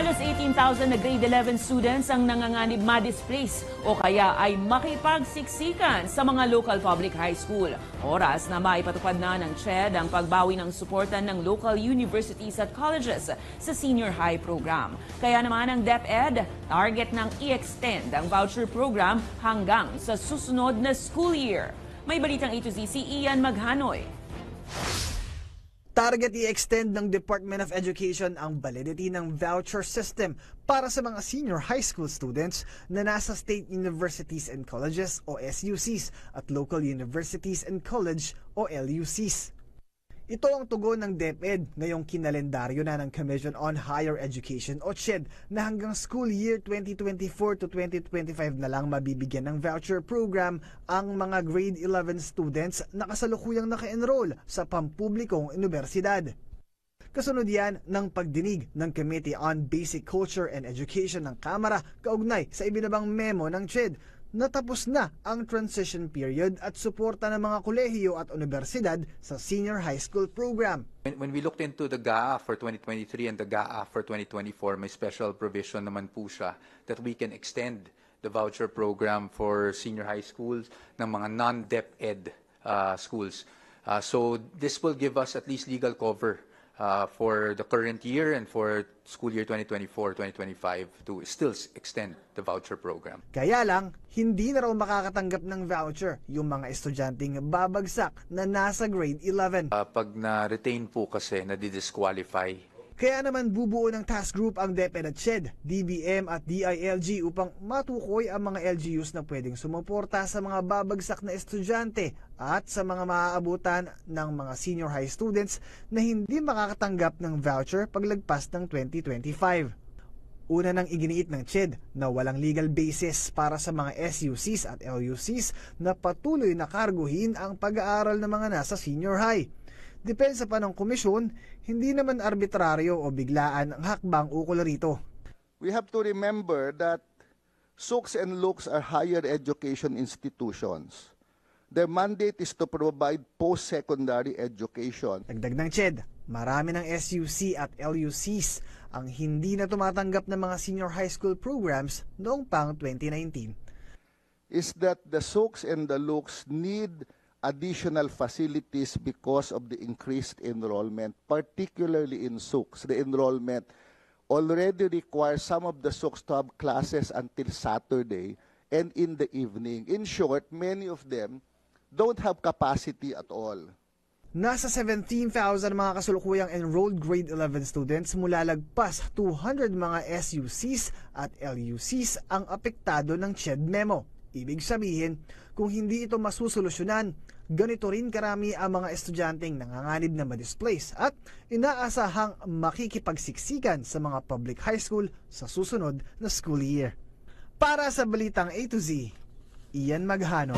Halos 18,000 na grade 11 students ang nanganganib ma-displace o kaya ay makipagsiksikan sa mga local public high school. Oras na maipatupad na ng CHED ang pagbawi ng suporta ng local universities at colleges sa senior high program. Kaya naman ang DepEd target ng i-extend ang voucher program hanggang sa susunod na school year. May balitang A to Z si Ian Maghanoy. Target i-extend ng Department of Education ang validity ng voucher system para sa mga senior high school students na nasa state universities and colleges o SUCs at local universities and college o LUCs. Ito ang tugon ng DepEd ngayong kinalendaryo na ng Commission on Higher Education o CHED na hanggang school year 2024 to 2025 na lang mabibigyan ng voucher program ang mga grade 11 students na kasalukuyang naka-enroll sa pampublikong universidad. Kasunod yan ng pagdinig ng Committee on Basic Culture and Education ng Kamara kaugnay sa ibinabang memo ng CHED. Natapos na ang transition period at suporta ng mga kolehiyo at universidad sa senior high school program. When we looked into the GAA for 2023 and the GAA for 2024, may special provision naman po siya that we can extend the voucher program for senior high schools ng mga non-DepEd schools. So this will give us at least legal cover for the current year and for school year 2024-2025 to still extend the voucher program. Kaya lang, hindi na raw makakatanggap ng voucher yung mga estudyanteng babagsak na nasa grade 11. Pag na-retain po kasi, na-disqualify. Kaya naman bubuo ng task group ang DepEd at CHED, DBM at DILG upang matukoy ang mga LGUs na pwedeng sumuporta sa mga babagsak na estudyante at sa mga maaabutan ng mga senior high students na hindi makakatanggap ng voucher paglagpas ng 2025. Una nang iginiit ng CHED na walang legal basis para sa mga SUCs at LUCs na patuloy na karguhin ang pag-aaral ng mga nasa senior high. Depensa pa ng komisyon, hindi naman arbitraryo o biglaan ang hakbang ukol rito. We have to remember that SUCs and LUCs are higher education institutions. Their mandate is to provide post-secondary education. Dagdag ng CHED, marami ng SUC at LUCs ang hindi na tumatanggap ng mga senior high school programs noong pang 2019. Is that the SUCs and the LUCs need additional facilities because of the increased enrollment, particularly in SUCs. The enrollment already requires some of the SUCs to have classes until Saturday and in the evening. In short, many of them don't have capacity at all. Nasa 17,000 mga kasulukuyang enrolled grade 11 students mula lagpas 200 mga SUCs at LUCs ang apektado ng CHED memo. Ibig sabihin, kung hindi ito masusolusyonan, ganito rin karami ang mga estudyanteng nanganganib na ma-displace at inaasahang makikipagsiksikan sa mga public high school sa susunod na school year. Para sa Balitang A to Z, Ian Maghanoy.